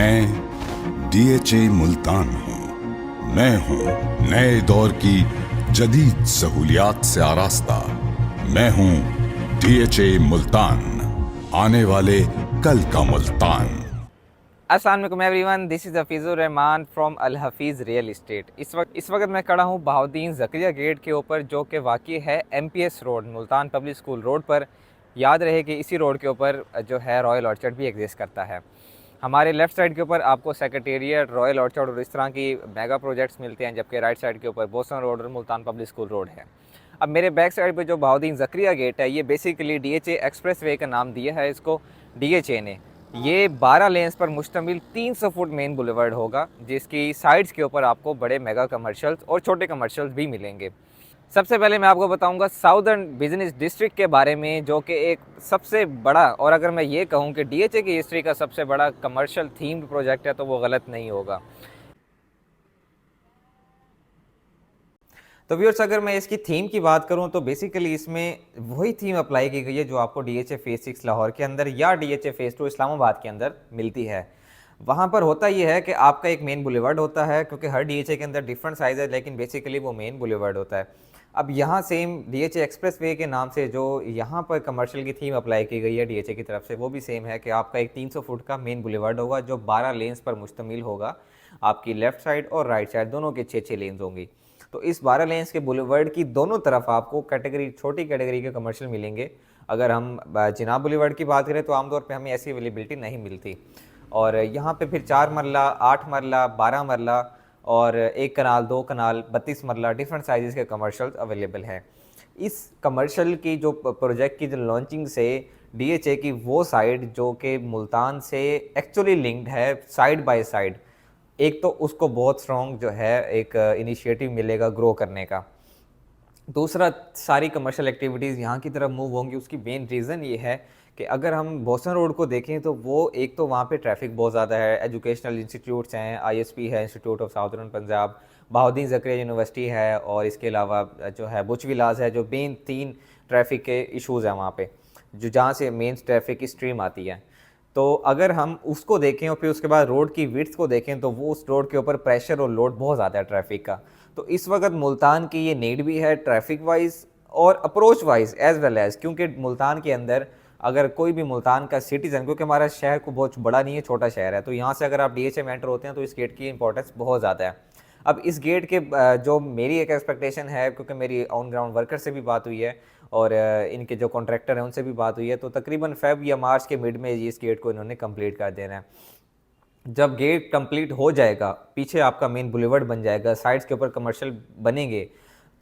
मैं डीएचए मुल्तान हूँ। मैं हूँ नए दौर की जदीद सहूलियात से आरास्ता। मैं हूँ डीएचए मुल्तान, आने वाले कल का मुल्तान। अस्सलाम वालेकुम everyone, this is Hafizur Rahman from Al Hafeez real estate. इस वक्त मैं खड़ा हूँ बहाउद्दीन ज़करिया गेट के ऊपर, जो कि वाक़ई है MPS road, Multan public school road पर। याद रहे कि इसी रोड के ऊपर जो है रॉयल ऑर्चर्ड भी एग्जिस्ट करता है। हमारे लेफ़्ट साइड के ऊपर आपको सेक्रेटेरिएट, रॉयल ऑर्चर्ड और इस तरह की मेगा प्रोजेक्ट्स मिलते हैं, जबकि राइट साइड के ऊपर बोसन रोड और मुल्तान पब्लिक स्कूल रोड है। अब मेरे बैक साइड पे जो बहाउद्दीन ज़करिया गेट है, ये बेसिकली डीएचए एक्सप्रेस वे का नाम दिया है इसको डीएचए ने। ये 12 लेन्स पर मुश्तमिल 300 फुट मेन बुलेवर्ड होगा, जिसकी साइड्स के ऊपर आपको बड़े मेगा कमर्शियल्स और छोटे कमर्शियल्स भी मिलेंगे। सबसे पहले मैं आपको बताऊंगा साउदर्न बिजनेस डिस्ट्रिक्ट के बारे में, जो कि एक सबसे बड़ा, और अगर मैं ये कहूँ कि डीएचए की हिस्ट्री का सबसे बड़ा कमर्शियल थीम्ड प्रोजेक्ट है, तो वो गलत नहीं होगा। तो व्यूअर्स, अगर मैं इसकी थीम की बात करूं तो बेसिकली इसमें वही थीम अप्लाई की गई है जो आपको डीएचए फेज 6 लाहौर के अंदर या डीएचए फेज 2 इस्लामाबाद के अंदर मिलती है। वहां पर होता यह है कि आपका एक मेन बुलेवर्ड होता है, क्योंकि हर डीएचए के अंदर डिफरेंट साइज है, लेकिन बेसिकली वो मेन बुलेवर्ड होता है। अब यहाँ सेम डीएचए एक्सप्रेस वे के नाम से जो यहाँ पर कमर्शियल की थीम अप्लाई की गई है डीएचए की तरफ से, वो भी सेम है कि आपका एक 300 फुट का मेन बुलेवर्ड होगा, जो 12 लेन्स पर मुश्तमिल होगा। आपकी लेफ्ट साइड और राइट साइड दोनों के 6-6 लेन्स होंगी। तो इस 12 लेन्स के बुलेवर्ड की दोनों तरफ आपको कैटेगरी, छोटी कैटेगरी के कमर्शियल मिलेंगे। अगर हम जिनाब बुलेवर्ड की बात करें तो आमतौर पे हमें ऐसी अवेलेबिलिटी नहीं मिलती। और यहाँ पे फिर 4 मरला, 8 मरला, 12 मरला और 1 कनाल, 2 कनाल, 32 मरला डिफरेंट साइज़ के कमर्शियल्स अवेलेबल हैं। इस कमर्शियल की जो प्रोजेक्ट की जो लॉन्चिंग से डीएचए की वो साइड जो कि मुल्तान से एक्चुअली लिंक्ड है साइड बाय साइड, एक तो उसको बहुत स्ट्रॉन्ग जो है एक इनिशिएटिव मिलेगा ग्रो करने का। दूसरा, सारी कमर्शियल एक्टिविटीज़ यहाँ की तरफ मूव होंगी। उसकी मेन रीज़न ये है कि अगर हम बोसन रोड को देखें तो वो एक तो वहाँ पे ट्रैफिक बहुत ज़्यादा है, एजुकेशनल इंस्टीट्यूट्स हैं, आईएसपी है, institute of southern Punjab, Bahauddin Zakaria university है, और इसके अलावा जो है बुच विलास है, जो मेन 3 ट्रैफिक के इशूज़ हैं वहाँ पे, जो जहाँ से मेन ट्रैफिक की स्ट्रीम आती है। तो अगर हम उसको देखें और फिर उसके बाद रोड की विड्थ को देखें तो वो उस रोड के ऊपर प्रेशर और लोड बहुत ज़्यादा है ट्रैफिक का। तो इस वक्त मुल्तान की ये नीड भी है ट्रैफिक वाइज और approach wise as well as, क्योंकि मुल्तान के अंदर अगर कोई भी मुल्तान का सिटीजन, क्योंकि हमारा शहर को बहुत बड़ा नहीं है, छोटा शहर है, तो यहाँ से अगर आप डीएचए में एंटर होते हैं तो इस गेट की इंपॉर्टेंस बहुत ज़्यादा है। अब इस गेट के जो मेरी एक एक्सपेक्टेशन है, क्योंकि मेरी ऑन ग्राउंड वर्कर से भी बात हुई है और इनके जो कॉन्ट्रैक्टर हैं उनसे भी बात हुई है, तो तकरीबन फेब या मार्च के मिड में इस गेट को इन्होंने कंप्लीट कर देना है। जब गेट कंप्लीट हो जाएगा, पीछे आपका मेन बुलेवर्ड बन जाएगा, साइड्स के ऊपर कमर्शियल बनेंगे,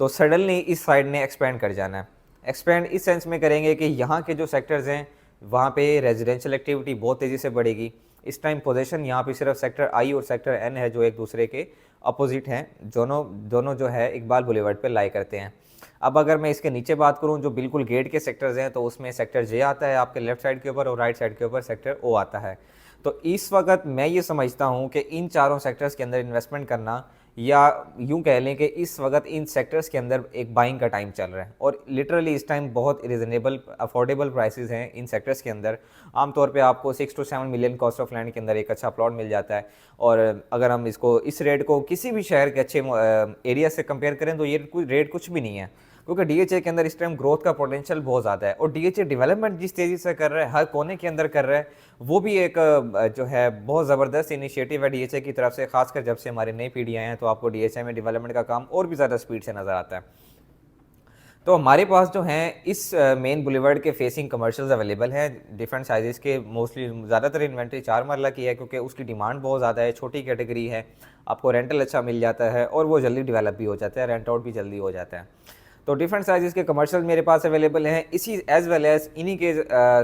तो सडनली इस साइड ने एक्सपेंड कर जाना है। एक्सपेंड इस सेंस में करेंगे कि यहाँ के जो सेक्टर्स हैं वहाँ पे रेजिडेंशियल एक्टिविटी बहुत तेज़ी से बढ़ेगी। इस टाइम पोजीशन यहाँ पे सिर्फ सेक्टर आई और सेक्टर एन है, जो एक दूसरे के अपोजिट हैं। दोनों जो है इकबाल बुलेवर्ड पे लाई करते हैं। अब अगर मैं इसके नीचे बात करूं, जो बिल्कुल गेट के सेक्टर्स हैं, तो उसमें सेक्टर जे आता है आपके लेफ्ट साइड के ऊपर, और राइट साइड के ऊपर सेक्टर ओ आता है। तो इस वक्त मैं ये समझता हूं कि इन चारों सेक्टर्स के अंदर इन्वेस्टमेंट करना, या यूं कह लें कि इस वक्त इन सेक्टर्स के अंदर एक बाइंग का टाइम चल रहा है, और लिटरली इस टाइम बहुत रिजनेबल अफोर्डेबल प्राइसेस हैं इन सेक्टर्स के अंदर। आमतौर पे आपको 6 to 7 million cost of land के अंदर एक अच्छा प्लॉट मिल जाता है। और अगर हम इस रेट को किसी भी शहर के अच्छे एरिया से कंपेयर करें तो ये रेट कुछ भी नहीं है, क्योंकि डीएचए के अंदर इस टाइम ग्रोथ का पोटेंशियल बहुत ज़्यादा है। और डीएचए डेवलपमेंट जिस तेज़ी से कर रहा है, हर कोने के अंदर कर रहा है, वो भी एक जो है बहुत ज़बरदस्त इनिशिएटिव है डीएचए की तरफ से। खासकर जब से हमारी नई पीढ़ी आए हैं तो आपको डीएचए में डेवलपमेंट का काम और भी ज़्यादा स्पीड से नज़र आता है। तो हमारे पास जो हैं इस मेन बुलेवर्ड के फेसिंग कमर्शियल्स अवेलेबल हैं डिफरेंट साइजेस के। मोस्टली ज़्यादातर इन्वेंट्री 4 मरला की है, क्योंकि उसकी डिमांड बहुत ज़्यादा है, छोटी कैटेगरी है, आपको रेंटल अच्छा मिल जाता है और वो जल्दी डेवलप भी हो जाता है, रेंट आउट भी जल्दी हो जाता है। तो डिफरेंट साइज़ के कमर्शियल मेरे पास अवेलेबल हैं। इसी एज वेल एज इन्हीं के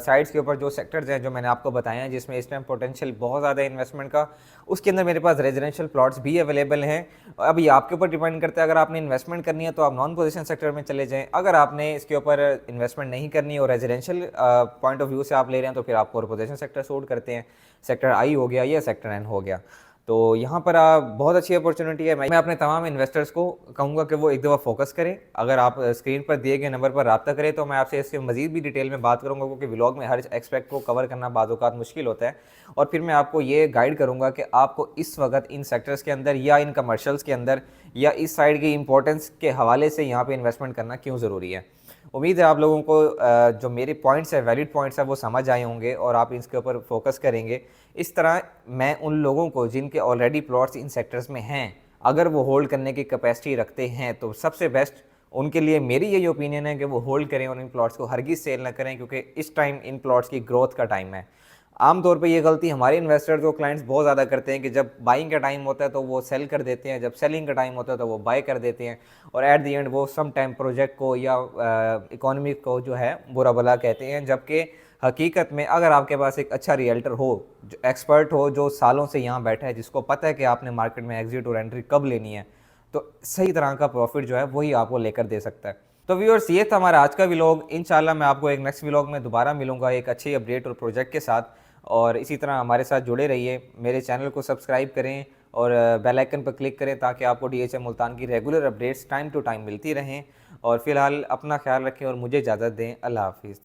साइड्स के ऊपर जो सेक्टर्स हैं जो मैंने आपको बताए हैं, जिसमें इस टाइम पोटेंशियल बहुत ज़्यादा इन्वेस्टमेंट का, उसके अंदर मेरे पास रेजिडेंशियल प्लॉट्स भी अवेलेबल हैं। अब ये आपके ऊपर डिपेंड करता है, अगर आपने इन्वेस्टमेंट करनी है तो आप नॉन पोजीशन सेक्टर में चले जाएँ। अगर आपने इसके ऊपर इन्वेस्टमेंट नहीं करनी और रेजिडेंशियल पॉइंट ऑफ व्यू से आप ले रहे हैं तो फिर आप पोजीशन सेक्टर सूट करते हैं, सेक्टर आई हो गया या सेक्टर एन हो गया। तो यहाँ पर आप बहुत अच्छी अपॉर्चुनिटी है। मैं अपने तमाम इन्वेस्टर्स को कहूँगा कि वो एक दफ़ा फोकस करें। अगर आप स्क्रीन पर दिए गए नंबर पर रब्ता करें तो मैं आपसे इसके मज़ीद भी डिटेल में बात करूँगा, क्योंकि व्लॉग में हर एक्सपेक्ट को कवर करना बाज़ औक़ात मुश्किल होता है। और फिर मैं आपको ये गाइड करूँगा कि आपको इस वक्त इन सेक्टर्स के अंदर या इन कमर्शल्स के अंदर या इस साइड की इंपॉर्टेंस के हवाले से यहाँ पर इन्वेस्टमेंट करना क्यों ज़रूरी है। उम्मीद है आप लोगों को जो मेरे पॉइंट्स है, वैलिड पॉइंट्स है, वो समझ आए होंगे और आप इसके ऊपर फोकस करेंगे। इस तरह मैं उन लोगों को जिनके ऑलरेडी प्लॉट्स इन सेक्टर्स में हैं, अगर वो होल्ड करने की कैपेसिटी रखते हैं तो सबसे बेस्ट उनके लिए मेरी यही ओपिनियन है कि वो होल्ड करें और इन प्लॉट्स को हरगिज़ सेल ना करें, क्योंकि इस टाइम इन प्लॉट्स की ग्रोथ का टाइम है। आमतौर पे ये गलती हमारे इन्वेस्टर्स और क्लाइंट्स बहुत ज़्यादा करते हैं कि जब बाइंग का टाइम होता है तो वो सेल कर देते हैं, जब सेलिंग का टाइम होता है तो वो बाय कर देते हैं, और एट दी एंड वो सम टाइम प्रोजेक्ट को या इकोनॉमी को जो है बुरा भला कहते हैं। जबकि हकीकत में अगर आपके पास एक अच्छा रियल्टर हो, जो एक्सपर्ट हो, जो सालों से यहाँ बैठा है, जिसको पता है कि आपने मार्केट में एग्जिट और एंट्री कब लेनी है, तो सही तरह का प्रॉफिट जो है वही आपको लेकर दे सकता है। तो व्यूअर्स, ये था हमारा आज का व्लॉग। इंशाल्लाह मैं आपको एक नेक्स्ट व्लॉग में दोबारा मिलूंगा एक अच्छी अपडेट और प्रोजेक्ट के साथ, और इसी तरह हमारे साथ जुड़े रहिए। मेरे चैनल को सब्सक्राइब करें और बेल आइकन पर क्लिक करें ताकि आपको DHA मुल्तान की regular updates time to time मिलती रहें। और फिलहाल अपना ख्याल रखें और मुझे इजाज़त दें। अल्लाह हाफिज़।